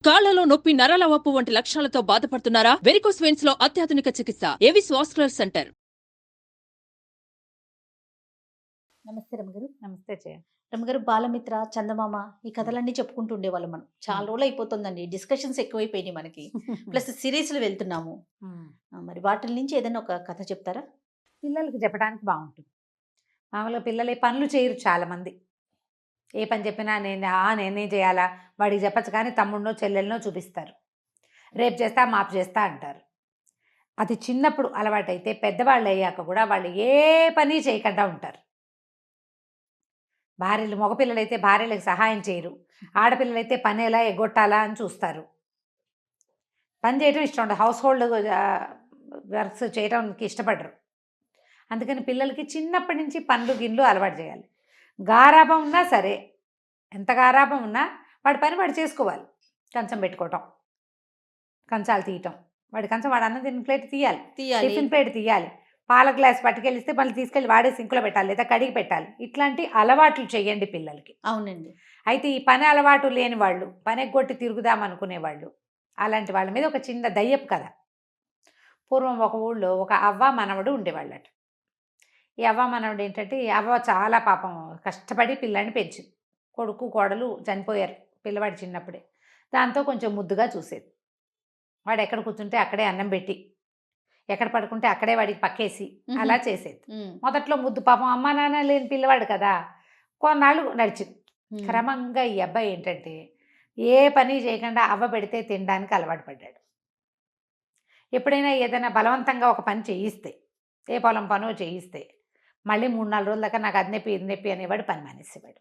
కాళ్లలో నొప్పి, నరాల వాపు వంటి లక్షణాలతో బాధపడుతున్నారా? వెరికోస్ వెయిన్స్ లో అత్యాధునిక చికిత్స ఏవిస్ వాస్కులర్ సెంటర్. నమస్తే రమగారు. నమస్తే జయ. రమగారు, బాలమిత్ర, చందమామ ఈ కథలన్నీ చెప్పుకుంటూ ఉండేవాళ్ళం మనం. చాలా రోజులు అయిపోతుందండి, డిస్కషన్స్ ఎక్కువైపోయినాయి మనకి. ప్లస్ సిరీస్లు వెళ్తున్నాము. మరి వాటి నుంచి ఏదైనా ఒక కథ చెప్తారా? పిల్లలకి చెప్పడానికి బాగుంటుంది. మామూలుగా పిల్లలు పనులు చేయరు చాలామంది. ఏ పని చెప్పినా నేనే చేయాలా, వాడికి చెప్పచ్చు కానీ తమ్ముడినో చెల్లెలనో చూపిస్తారు. రేపు చేస్తా మాపు చేస్తా అంటారు. అది చిన్నప్పుడు అలవాటైతే పెద్దవాళ్ళు అయ్యాక కూడా వాళ్ళు ఏ పని చేయకుండా ఉంటారు. భార్యలు, మగపిల్లలైతే భార్యలకు సహాయం చేయరు, ఆడపిల్లలైతే పని ఎలా ఎగ్గొట్టాలా అని చూస్తారు. పని చేయడం ఇష్టం ఉండదు, హౌస్ హోల్డ్ వర్క్స్ చేయడానికి ఇష్టపడరు. అందుకని పిల్లలకి చిన్నప్పటి నుంచి పనులు గిన్నెలు అలవాటు చేయాలి. గారాబం ఉన్నా సరే, ఎంత గారాబం ఉన్నా వాడి పని వాడు చేసుకోవాలి. కంచం పెట్టుకోవటం, కంచాలు తీయటం, వాడి కంచం వాడు అన్నం తిన్న ప్లేట్ తీయాలి, టిఫిన్ ప్లేట్ తీయాలి, పాల గ్లాస్ పట్టుకెళ్ళిస్తే మళ్ళీ తీసుకెళ్ళి వాడే సింకులో పెట్టాలి లేదా కడిగి పెట్టాలి. ఇట్లాంటి అలవాట్లు చేయండి పిల్లలకి. అవునండి. అయితే ఈ పని అలవాటు లేని వాళ్ళు, పని ఎగ్గొట్టి తిరుగుదాం అనుకునేవాళ్ళు, అలాంటి వాళ్ళ మీద ఒక చిన్న దయ్యపు కథ. పూర్వం ఒక ఊళ్ళో ఒక అవ్వ మనవడు ఉండేవాళ్ళట. ఈ అవ్వ మనవడు ఏంటంటే, ఈ అవ్వ చాలా పాపం కష్టపడి పిల్లాడిని పెంచింది. కొడుకు కోడలు చనిపోయారు పిల్లవాడు చిన్నప్పుడే. దాంతో కొంచెం ముద్దుగా చూసేది. వాడు ఎక్కడ కూర్చుంటే అక్కడే అన్నం పెట్టి, ఎక్కడ పడుకుంటే అక్కడే వాడికి పక్కేసి అలా చేసేది. మొదట్లో ముద్దు, పాపం అమ్మ నాన్న లేని పిల్లవాడు కదా, కొన్నాళ్ళు నడిచింది. క్రమంగా ఈ అబ్బాయి ఏంటంటే ఏ పని చేయకుండా అవ్వ పెడితే తినడానికి అలవాటు పడ్డాడు. ఎప్పుడైనా ఏదైనా బలవంతంగా ఒక పని చేయిస్తే, ఏ పొలం పనో చేయిస్తే మళ్ళీ 3-4 రోజుల దాకా నాకు అది నొప్పి ఇది నొప్పి అనేవాడు, పని మానేసేవాడు.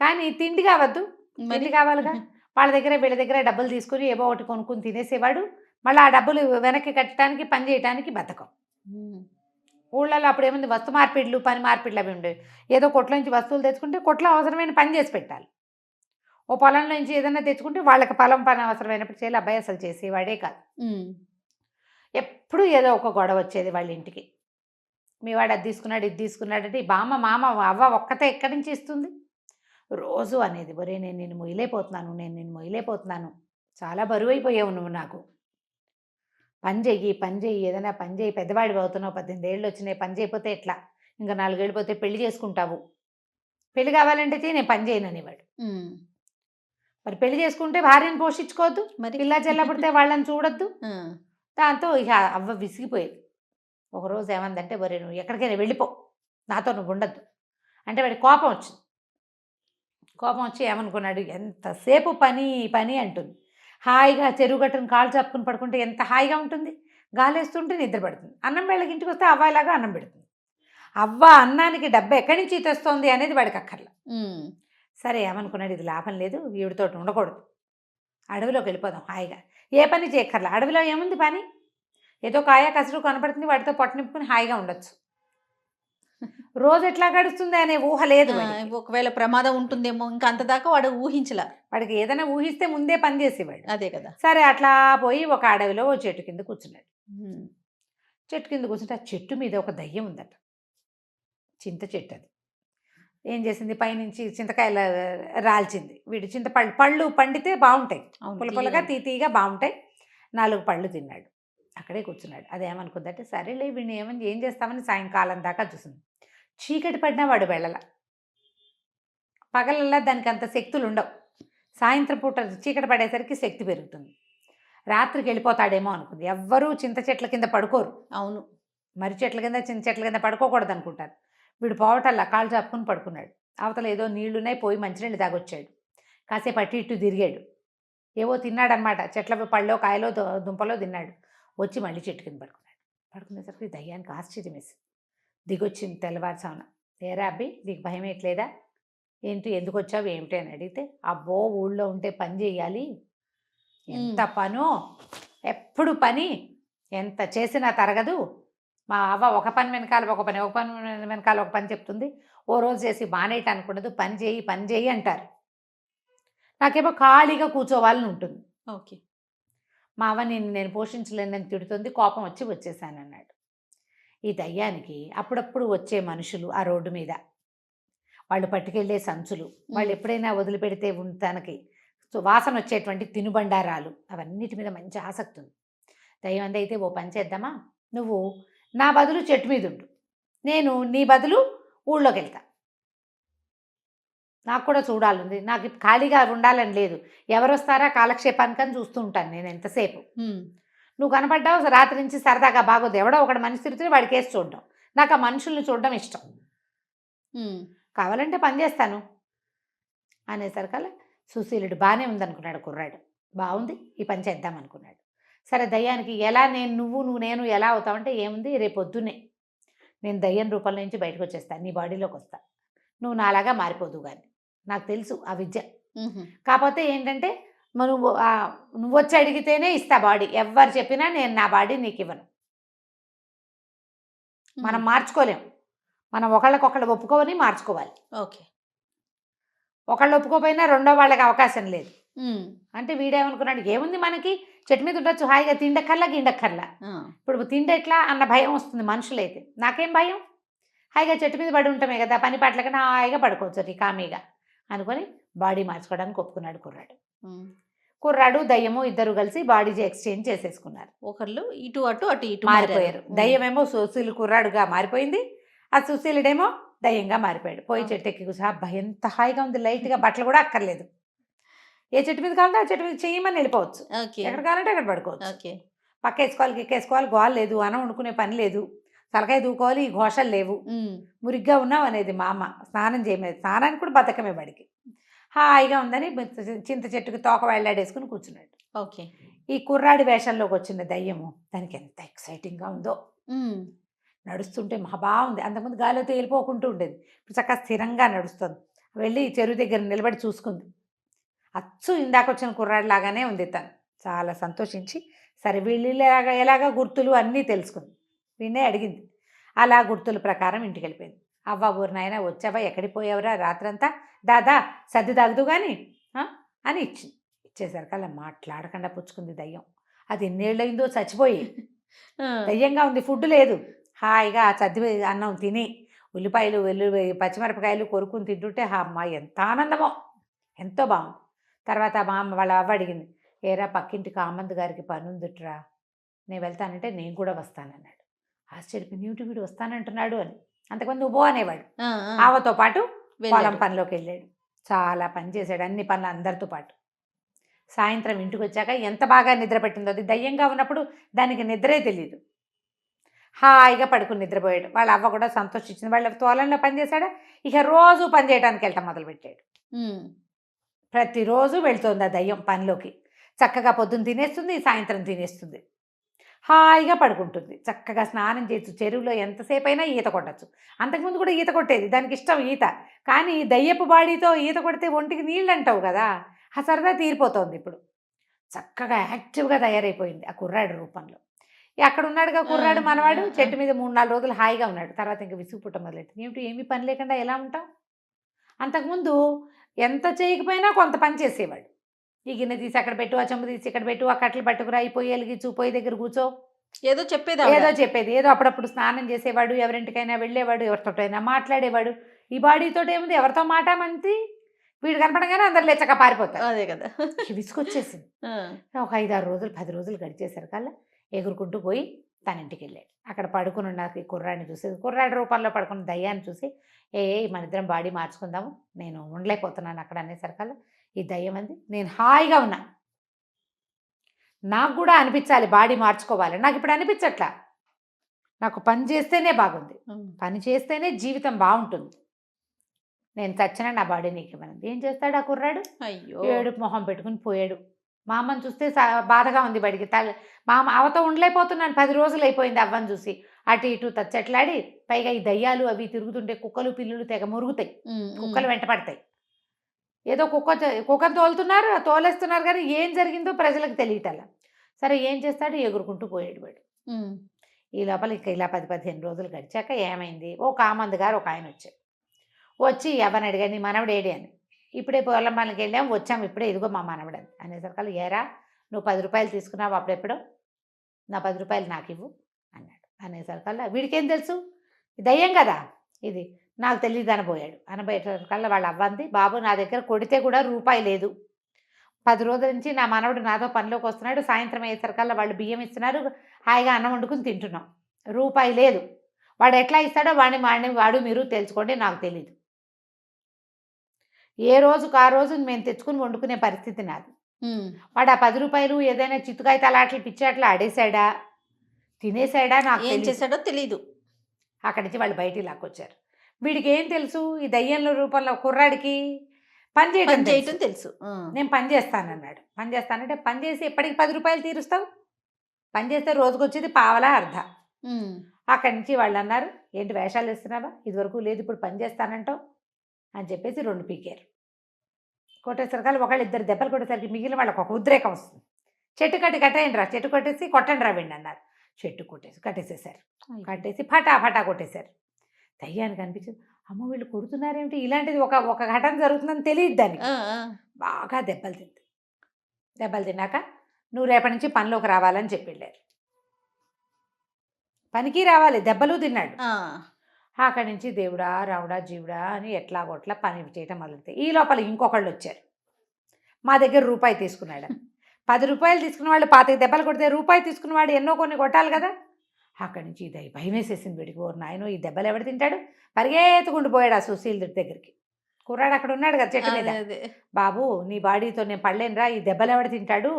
కానీ తిండి కావద్దు, తిండి కావాలిగా, వాళ్ళ దగ్గర వీళ్ళ దగ్గర డబ్బులు తీసుకుని ఏవో ఒకటి కొనుక్కుని తినేసేవాడు. మళ్ళీ ఆ డబ్బులు వెనక్కి కట్టడానికి, పని చేయడానికి బద్ధకం. ఊళ్ళలో అప్పుడు ఏముంది, వస్తు మార్పిడ్లు, పని మార్పిడ్లు అవి ఉండేవి. ఏదో కొట్ల నుంచి వస్తువులు తెచ్చుకుంటే కొట్లో అవసరమైన పని చేసి పెట్టాలి. ఓ పొలంలో నుంచి ఏదైనా తెచ్చుకుంటే వాళ్ళకి పొలం పని అవసరమైనప్పుడు చేయాలి. అబ్బాయి అసలు చేసేవాడే కాదు. ఎప్పుడు ఏదో ఒక గొడవ వచ్చేది వాళ్ళ ఇంటికి. మీ వాడు అది తీసుకున్నాడు ఇది తీసుకున్నాడు అంటే, బామ్మ మామ అవ్వ ఒక్కతే ఎక్కడి నుంచి ఇస్తుంది? రోజు అనేది, ఒరే నేను నిన్ను మొయ్యలేకపోతున్నాను, చాలా బరువు అయిపోయావు నువ్వు, నాకు పని చెయ్యి, ఏదైనా పని చేయి, పెద్దవాడివి అవుతున్నావు, 18 ఏళ్ళు వచ్చినాయి, పని చేయకపోతే ఎట్లా, ఇంకా 4 ఏళ్ళు పోతే పెళ్లి చేసుకుంటావు, పెళ్లి కావాలంటే నేను పని చేయను అనేవాడు. మరి పెళ్లి చేసుకుంటే భార్యను పోషించుకోవద్దు, మరి పిల్ల చెల్ల పుడితే వాళ్ళని చూడొద్దు. దాంతో ఇక అవ్వ విసిగిపోయేది. ఒకరోజు ఏమందంటే, ఒరే నువ్వు ఎక్కడికైనా వెళ్ళిపో, నాతో నువ్వు ఉండద్దు అంటే వాడి కోపం వచ్చింది. కోపం వచ్చి ఏమనుకున్నాడు, ఎంతసేపు పని పని అంటుంది, హాయిగా చెరువు గట్టును కాళ్ళు చాపుకుని పడుకుంటే ఎంత హాయిగా ఉంటుంది, గాలేస్తుంటే నిద్ర పడుతుంది. అన్నం వేళకి ఇంటికి వస్తే అవ్వాయిలాగా అన్నం పెడుతుంది. అవ్వ అన్నానికి డబ్బు ఎక్కడి నుంచి తెస్తోంది అనేది వాడికి అక్కర్లా. సరే ఏమనుకున్నాడు, ఇది లాభం లేదు, వీడితో ఉండకూడదు, అడవిలోకి వెళ్ళిపోదాం హాయిగా, ఏ పని చేయక్కర్లా, అడవిలో ఏముంది పని, ఏదో కాయ కసరు కనపడుతుంది, వాటితో పొట్ట నింపుకుని హాయిగా ఉండొచ్చు. రోజు ఎట్లా గడుస్తుంది అనే ఊహ లేదు. ఒకవేళ ప్రమాదం ఉంటుందేమో, ఇంకా అంతదాకా వాడు ఊహించలా. వాడికి ఏదైనా ఊహిస్తే ముందే పని చేసేవాడు. అదే కదా. సరే అట్లా పోయి ఒక అడవిలో ఓ చెట్టు కింద కూర్చున్నాడు. చెట్టు కింద కూర్చుంటే ఆ చెట్టు మీద ఒక దయ్యం ఉందట, చింత చెట్టు. అది ఏం చేసింది, పైనుంచి చింతకాయలు రాల్చింది. వీడు పళ్ళు పండితే బాగుంటాయి, పులపులగా తీతీగా బాగుంటాయి. 4 పళ్ళు తిన్నాడు, అక్కడే కూర్చున్నాడు. అదేమనుకుందంటే, సరేలే వీడిని ఏం చేస్తామని సాయంకాలం దాకా చూసింది. చీకటి పడినా వాడు వెళ్ళల. పగలల్లా దానికి అంత శక్తులు ఉండవు, సాయంత్రం పూట చీకటి పడేసరికి శక్తి పెరుగుతుంది. రాత్రికి వెళ్ళిపోతాడేమో అనుకుంది. ఎవ్వరూ చింత చెట్ల కింద పడుకోరు. అవును, మర్రి చెట్ల కింద, చింత చెట్ల కింద పడుకోకూడదు అనుకుంటారు. వీడు పోవటల్లా కాళ్ళు చాపుకుని పడుకున్నాడు. అవతల ఏదో నీళ్లున్నాయి, పోయి మంచినీళ్ళు తాగొచ్చాడు. కాసేపు అటు ఇటు తిరిగాడు, ఏవో తిన్నాడనమాట, చెట్ల పళ్ళో కాయలో దుంపలో తిన్నాడు. వచ్చి మళ్ళీ చెట్టు కింద పడుకునేసరికి దయ్యానికి ఆశ్చర్యం వేసి దిగొచ్చింది తెల్లవారుసామున. ఏరా అబ్బి, నీకు భయం ఎట్లేదా, ఏంటి, ఎందుకు వచ్చావు ఏమిటి అని అడిగితే, అబ్బో ఊళ్ళో ఉంటే పని చేయాలి, ఎంత పనో, ఎప్పుడు పని, ఎంత చేసినా తరగదు, మా అవ్వ ఒక పని వెనకాల ఒక పని, ఒక పని వెనకాల ఒక పని చెప్తుంది, ఓ రోజు చేసి మానేయటానికి ఉండదు, పని చేయి అంటారు. నాకేమో ఖాళీగా కూర్చోవాలని ఉంటుంది. ఓకే, మా అవ్వ నేను పోషించలేనని తిడుతుంది, కోపం వచ్చేసానన్నాడు. ఈ దయ్యానికి అప్పుడప్పుడు వచ్చే మనుషులు ఆ రోడ్డు మీద, వాళ్ళు పట్టుకెళ్ళే సంచులు, వాళ్ళు ఎప్పుడైనా వదిలిపెడితే తనకి వాసన వచ్చేటువంటి తినుబండారాలు అవన్నిటి మీద మంచి ఆసక్తి ఉంది. దయ్యం అందైతే ఓ పని చేద్దామా, నువ్వు నా బదులు చెట్టు మీద ఉండు, నేను నీ బదులు ఊళ్ళోకి వెళ్తా. నాకు కూడా చూడాలంది, నాకు ఖాళీగా ఉండాలని లేదు, ఎవరు వస్తారా కాలక్షేపానికని చూస్తూ ఉంటాను నేను ఎంతసేపు. నువ్వు కనపడ్డావు రాత్రి నుంచి సరదాగా బాగోదు, ఎవడో ఒకటి మనిషి తిరుగుతుంది వాడి కేసు చూడడం, నాకు ఆ మనుషుల్ని చూడడం ఇష్టం, కావాలంటే పని చేస్తాను అనేసరికల్లా సుశీలుడు బాగానే ఉందనుకున్నాడు కుర్రాడు, బాగుంది ఈ పని చేద్దాం అనుకున్నాడు. సరే దయ్యానికి ఎలా నువ్వు నేను ఎలా అవుతావంటే ఏముంది, రేపు పొద్దున్నే నేను దయ్యం రూపంలో నుంచి బయటకు వచ్చేస్తాను, నీ బాడీలోకి వస్తా, నువ్వు నాలాగా మారిపోదు కానీ, నాకు తెలుసు ఆ విద్య. కాకపోతే ఏంటంటే నువ్వు వచ్చి అడిగితేనే ఇస్తా బాడీ, ఎవరు చెప్పినా నేను నా బాడీ నీకు ఇవ్వను. మనం మార్చుకోలేం, మనం ఒకళ్ళకొకళ్ళు ఒప్పుకోవని మార్చుకోవాలి. ఓకే, ఒకళ్ళు ఒప్పుకోపోయినా రెండో వాళ్ళకి అవకాశం లేదు. అంటే వీడేమనుకున్నాడు, ఏముంది మనకి చెట్టు మీద ఉండొచ్చు హాయిగా, తిండక్కర్లా గిండక్కర్లా, ఇప్పుడు తిండెట్లా అన్న భయం వస్తుంది మనుషులైతే. నాకేం భయం, హాయిగా చెట్టు మీద పడి ఉంటామే కదా, పని పాటల కన్నా హాయిగా పడుకోవచ్చు కామీగా అనుకొని బాడీ మార్చుకోవడానికి ఒప్పుకున్నాడు కుర్రాడు దయ్యము ఇద్దరు కలిసి బాడీ ఎక్స్చేంజ్ చేసేసుకున్నారు. ఒకళ్ళు ఇటు అటు అటు ఇటు మారిపోయారు. దయ్యమేమో సుశీలు కుర్రాడుగా మారిపోయింది, ఆ సుశీలుడేమో దయ్యంగా మారిపోయాడు. పోయి చెట్టు ఎక్కి కూర్చో, అబ్బా ఎంత హాయిగా ఉంది, లైట్గా బట్టలు కూడా అక్కర్లేదు, ఏ చెట్టు మీద కావాలంటే ఆ చెట్టు మీద చేయమని వెళ్ళిపోవచ్చు, ఎక్కడ కావాలంటే అక్కడ పడుకోవచ్చు, పక్క వేసుకోవాలి కిక్కేసుకోవాలి, గోల లేదు, అన్నం వండుకునే పని లేదు, తలకాయ దూకోవాలి, ఈ ఘోషలు లేవు, మురిగ్గా ఉన్నావు అనేది మా అమ్మ, స్నానం చేయలేదు, స్నానానికి కూడా బతకమే బడికి, హాయిగా ఉందని చింత చెట్టుకు తోక వెళ్ళాడేసుకుని కూర్చున్నాడు. ఓకే, ఈ కుర్రాడి వేషంలోకి వచ్చిన దయ్యము దానికి ఎంత ఎక్సైటింగ్గా ఉందో, నడుస్తుంటే మహా బాగుంది. అంతకుముందు గాలితో తేలిపోకుంటూ ఉండేది, ఇప్పుడు చక్కగా స్థిరంగా నడుస్తుంది. వెళ్ళి చెరువు దగ్గర నిలబడి చూసుకుంది, అచ్చు ఇందాక వచ్చిన కుర్రాడి లాగానే ఉంది. తను చాలా సంతోషించి సరే వీళ్ళు ఎలాగా గుర్తులు అన్నీ తెలుసుకుంది. వీణ్ణే అడిగింది, అలా గుర్తుల ప్రకారం ఇంటికి వెళ్ళిపోయింది. అవ్వ ఊరు నాయన వచ్చావా, ఎక్కడికి పోయావురా రాత్రంతా, దాదా సర్ది తాగుతూ కానీ అని ఇచ్చింది. ఇచ్చేసరికి అలా మాట్లాడకుండా పుచ్చుకుంది దయ్యం. అది ఎన్నేళ్ళయిందో చచ్చిపోయి, దయ్యంగా ఉంది, ఫుడ్ లేదు, హాయిగా ఆ సర్ది అన్నం తిని ఉల్లిపాయలు పచ్చిమిరపకాయలు కొరుకుని తింటుంటే అమ్మ ఎంత ఆనందమో, ఎంతో బాగుంది. తర్వాత మా అమ్మ వాళ్ళ అవ్వ అడిగింది, ఏరా పక్కింటి కామంత్ గారికి పని ఉందిట్రా, నేను వెళ్తానంటే నేను కూడా వస్తానన్నాడు. ఆశ్చర్యపోయింది, ఏమిటి వీడు వస్తానంటున్నాడు అని. అంతకుముందు నువ్వు అనేవాడు, ఆవతో పాటు పొలం పనిలోకి వెళ్ళాడు, చాలా పని చేశాడు, అన్ని పనులు అందరితో పాటు. సాయంత్రం ఇంటికి వచ్చాక ఎంత బాగా నిద్ర పెట్టిందో, అది దయ్యంగా ఉన్నప్పుడు దానికి నిద్రే తెలియదు, హాయిగా పడుకుని నిద్రపోయాడు. వాళ్ళ అవ్వ కూడా సంతోషించింది. వాళ్ళ తోలంలో పనిచేశాడా, ఇక రోజు పని చేయడానికి వెళ్ళటం మొదలుపెట్టాడు. ప్రతిరోజు వెళ్తుంది ఆ దయ్యం పనిలోకి, చక్కగా పొద్దున్న తినేస్తుంది, సాయంత్రం తినేస్తుంది, హాయిగా పడుకుంటుంది, చక్కగా స్నానం చేయొచ్చు, చెరువులో ఎంతసేపు అయినా ఈత కొట్టచ్చు. అంతకుముందు కూడా ఈత కొట్టేది, దానికి ఇష్టం ఈత, కానీ దయ్యపు బాడీతో ఈత కొడితే ఒంటికి నీళ్ళు అంటావు కదా, ఆ సరదా తీరిపోతుంది. ఇప్పుడు చక్కగా యాక్టివ్గా తయారైపోయింది ఆ కుర్రాడు రూపంలో. అక్కడ ఉన్నాడుగా కుర్రాడు మనవాడు, చెట్టు మీద 3-4 రోజులు హాయిగా ఉన్నాడు. తర్వాత ఇంకా విసుగు పుట్ట మొదలెట్టింది, ఏమిటి ఏమీ పని లేకుండా ఎలా ఉంటాం. అంతకుముందు ఎంత చేయకపోయినా కొంత పని చేసేవాడు, ఈ గిన్నె తీసి అక్కడ పెట్టు, ఆ చెంబు తీసి ఇక్కడ పెట్టు, ఆ కట్టలు పట్టుకురా, ఈ పొయ్యి వెలిగించు, పొయ్యి దగ్గర కూర్చో, ఏదో చెప్పేది, ఏదో అప్పుడప్పుడు స్నానం చేసేవాడు, ఎవరింటికైనా వెళ్ళేవాడు, ఎవరితోటైనా మాట్లాడేవాడు. ఈ బాడీతో ఏముంది, ఎవరితో మాట మంతి, వీడు కనపడగానే అందరు లేచక పారిపోతారు. అదే కదా, విసుకొచ్చేసింది. ఒక 5-6 రోజులు 10 రోజులు గడిచేసరికల్లా ఎగురుకుంటూ పోయి తన ఇంటికి వెళ్ళాడు. అక్కడ పడుకుని ఉన్న ఈ కుర్రాడిని చూసి, కుర్రాడి రూపంలో పడుకున్న దయ్యాన్ని చూసి, మన ఇద్దరం బాడీ మార్చుకుందాము, నేను ఉండలేకపోతున్నాను అక్కడ అనేసరికల్లా ఈ దయ్యం అంది, నేను హాయిగా ఉన్నా, నాకు కూడా అనిపించాలి బాడీ మార్చుకోవాలి, నాకు ఇప్పుడు అనిపించట్లా, నాకు పని చేస్తేనే బాగుంది, పని చేస్తేనే జీవితం బాగుంటుంది, నేను చచ్చినా నా బాడీ నీకు ఇవ్వనంది. ఏం చేస్తాడు ఆ కుర్రాడు, అయ్యో ఏడుపు మొహం పెట్టుకుని పోయాడు. మా అమ్మని చూస్తే బాధగా ఉంది బడికి, మా అమ్మ అవతో ఉండలేకపోతున్నాను, 10 రోజులు అయిపోయింది అవ్వని చూసి, అటు ఇటు తచ్చట్లాడి, పైగా ఈ దయ్యాలు అవి తిరుగుతుంటే కుక్కలు పిల్లులు తెగ మురుగుతాయి, కుక్కలు వెంట పడతాయి, ఏదో కుక్కను తోలేస్తున్నారు కానీ ఏం జరిగిందో ప్రజలకు తెలియటల్లా. సరే ఏం చేస్తాడు, ఎగురుకుంటూ పోయాడు వాడు. ఈ లోపల ఇలా 10-15 రోజులు గడిచాక ఏమైంది, ఓ కామంద్ గారు ఒక ఆయన వచ్చి ఎవరిని అడిగాడు, నీ మనవడు ఏడి అని. ఇప్పుడే పొలం పనికి వెళ్ళాం, వచ్చాము ఇప్పుడే, ఇదిగో మా మనవడు అని అనేసరికల్లా, ఏరా నువ్వు 10 రూపాయలు తీసుకున్నావు అప్పుడెప్పుడో, నా 10 రూపాయలు నాకు ఇవ్వు అన్నాడు. అనేసరికల్లా వీడికేం తెలుసు, దయ్యం కదా ఇది, నాకు తెలియదు అనబోయాడు. అనబోయేసరికల్లా వాళ్ళ అవ్వంది, బాబు నా దగ్గర కొడితే కూడా రూపాయి లేదు, 10 రోజుల నుంచి నా మనవడు నాతో పనిలోకి వస్తున్నాడు, సాయంత్రం అయ్యేసరికల్లా వాళ్ళు బియ్యం ఇస్తున్నారు, హాయిగా అన్నం వండుకుని తింటున్నాం. రూపాయి లేదు. వాడు ఎట్లా ఇస్తాడో వాడు మీరు తెలుసుకోండి, నాకు తెలీదు. ఏ రోజుకు ఆ రోజు మేము తెచ్చుకుని వండుకునే పరిస్థితి నాది. వాడు ఆ 10 రూపాయలు ఏదైనా చిత్తుకాయ ఆటలు పిచ్చాట్లు ఆడేశాడా, తినేశాడా నాకు ఏం చేశాడో తెలీదు. అక్కడి నుంచి వాళ్ళు బయటికి లాక్కొచ్చారు. వీడికి ఏం తెలుసు, ఈ దయ్యంలో రూపంలో కుర్రాడికి పని చేయడం తెలుసు. నేను పని చేస్తానన్నాడు. పని చేస్తానంటే పని చేసి ఎప్పటికి 10 రూపాయలు తీరుస్తావు, పని చేస్తే రోజుకు వచ్చేది పావలా అర్ధ. అక్కడి నుంచి వాళ్ళు అన్నారు, ఏంటి వేషాలు వేస్తున్నావా, ఇదివరకు లేదు ఇప్పుడు పని చేస్తానంటావు అని చెప్పేసి 2 పీకారు. కొట్టేసరికి ఒకళ్ళు 2 దెబ్బలు కొట్టేసరికి మిగిలిన వాళ్ళకి ఒక ఉద్రేకం వస్తుంది. చెట్టు కట్టేయండి రా, చెట్టు కొట్టేసి కొట్టండి రా వెండి అన్నారు. చెట్టు కట్టేసేసారు. కట్టేసి ఫటా కొట్టేశారు. దయ్యానికి అనిపించింది, అమ్మ వీళ్ళు కొడుతున్నారేమిటి, ఇలాంటిది ఒక ఘటన జరుగుతుందని తెలియదు దానికి. బాగా దెబ్బలు తిన్నాక నువ్వు రేపటి నుంచి పనిలోకి రావాలని చెప్పి వెళ్ళారు. పనికి రావాలి, దెబ్బలు తిన్నాడు. అక్కడి నుంచి దేవుడా రావుడా జీవుడా అని ఎట్లాగొట్లా పని చేయటం మొదలుతాయి. ఈ లోపల ఇంకొకళ్ళు వచ్చారు. మా దగ్గర రూపాయి తీసుకున్నాడు. 10 రూపాయలు తీసుకున్న వాళ్ళు 25 దెబ్బలు కొడితే రూపాయి తీసుకున్నవాడు ఎన్నో కొన్ని కొట్టాలి కదా. అక్కడి నుంచి భయం వేసేసింది వీడికి. ఓరు నాయనో ఈ దెబ్బలు ఎవడు తింటాడు, పరిగెత్తుకుంటూ పోయాడు ఆ సుశీల్ దగ్గరికి. కుర్రాడు అక్కడ ఉన్నాడు కదా చెట్టు మీద. బాబు నీ బాడీతో నేను పడలేనురా, ఈ దెబ్బలు ఎవడు తింటాడు,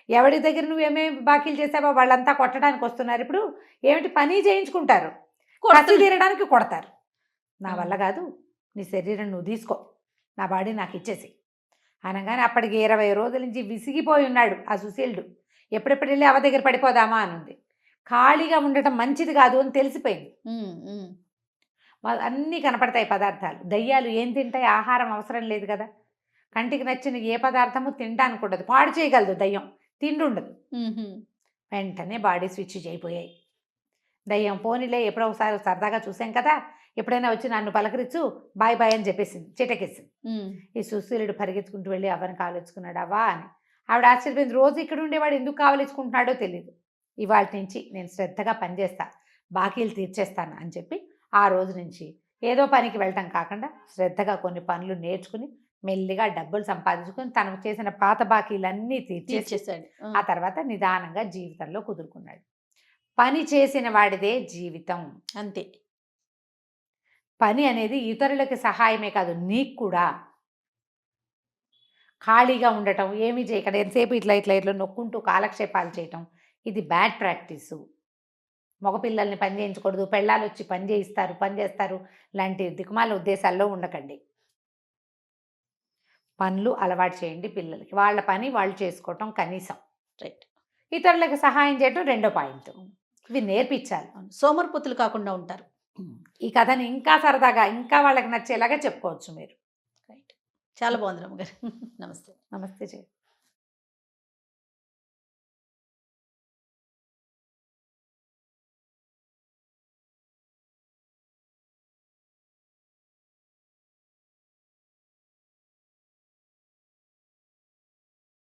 ఎవడి దగ్గర నువ్వేమేమి బాకీలు చేసావో వాళ్ళంతా కొట్టడానికి వస్తున్నారు, ఇప్పుడు ఏమిటి పని చేయించుకుంటారు, కసి తీరడానికి కొడతారు. నా వల్ల కాదు, నీ శరీరం నువ్వు తీసుకో, నా బాడీ నాకు ఇచ్చేసి అనగానే అప్పటికి 20 రోజుల నుంచి విసిగిపోయి ఉన్నాడు ఆ సుశీలుడు. ఎప్పుడెప్పుడు వెళ్ళి అవ దగ్గర పడిపోదామా అని ఉంది. ఖాళీగా ఉండటం మంచిది కాదు అని తెలిసిపోయింది. అన్నీ కనపడతాయి పదార్థాలు. దయ్యాలు ఏం తింటాయి, ఆహారం అవసరం లేదు కదా. కంటికి నచ్చిన ఏ పదార్థము తినడానికి ఉండదు, పాడు చేయగలదు దయ్యం, తిండి ఉండదు. వెంటనే బాడీ స్విచ్ అయిపోయాయి. దయ్యం పోనీలే ఎప్పుడో ఒకసారి సరదాగా చూసాం కదా, ఎప్పుడైనా వచ్చి నన్ను పలకరించు, బాయ్ బాయ్ అని చెప్పేసింది, చిటకేసింది. ఈ సుశీలుడు పరిగెత్తుకుంటూ వెళ్ళి అవ్వని కావలించుకున్నాడు. అవ్వా అని ఆవిడ ఆశ్చర్యపోయింది. రోజు ఇక్కడ ఉండేవాడు ఎందుకు కావలించుకుంటున్నాడో తెలియదు. ఇవాళ నుంచి నేను శ్రద్ధగా పనిచేస్తా, బాకీలు తీర్చేస్తాను అని చెప్పి ఆ రోజు నుంచి ఏదో పనికి వెళ్ళటం కాకుండా శ్రద్ధగా కొన్ని పనులు నేర్చుకుని మెల్లిగా డబ్బులు సంపాదించుకొని తనకు చేసిన పాత బాకీలన్నీ తీర్చేసాడు. ఆ తర్వాత నిదానంగా జీవితంలో కుదురుకున్నాడు. పని చేసిన వాడిదే జీవితం, అంతే. పని అనేది ఇతరులకి సహాయమే కాదు, నీకు కూడా. ఖాళీగా ఉండటం, ఏమీ చేయకుండా ఎంతసేపు ఇట్లా నొక్కుంటూ కాలక్షేపాలు చేయటం, ఇది బ్యాడ్ ప్రాక్టీసు. మగపిల్లల్ని పని చేయించకూడదు, పెళ్ళాలు వచ్చి పని చేస్తారు లాంటి దిక్కుమాల ఉద్దేశాల్లో ఉండకండి. పనులు అలవాటు చేయండి పిల్లలకి, వాళ్ళ పని వాళ్ళు చేసుకోవటం కనీసం. రైట్. ఇతరులకు సహాయం చేయటం 2వ పాయింట్. ఇవి నేర్పించాలి. సోమరిపోతులు కాకుండా ఉంటారు. ఈ కథని ఇంకా సరదాగా ఇంకా వాళ్ళకి నచ్చేలాగా చెప్పుకోవచ్చు మీరు. రైట్. చాలా బాగుంది రమ్మగారు. నమస్తే. నమస్తే జయ.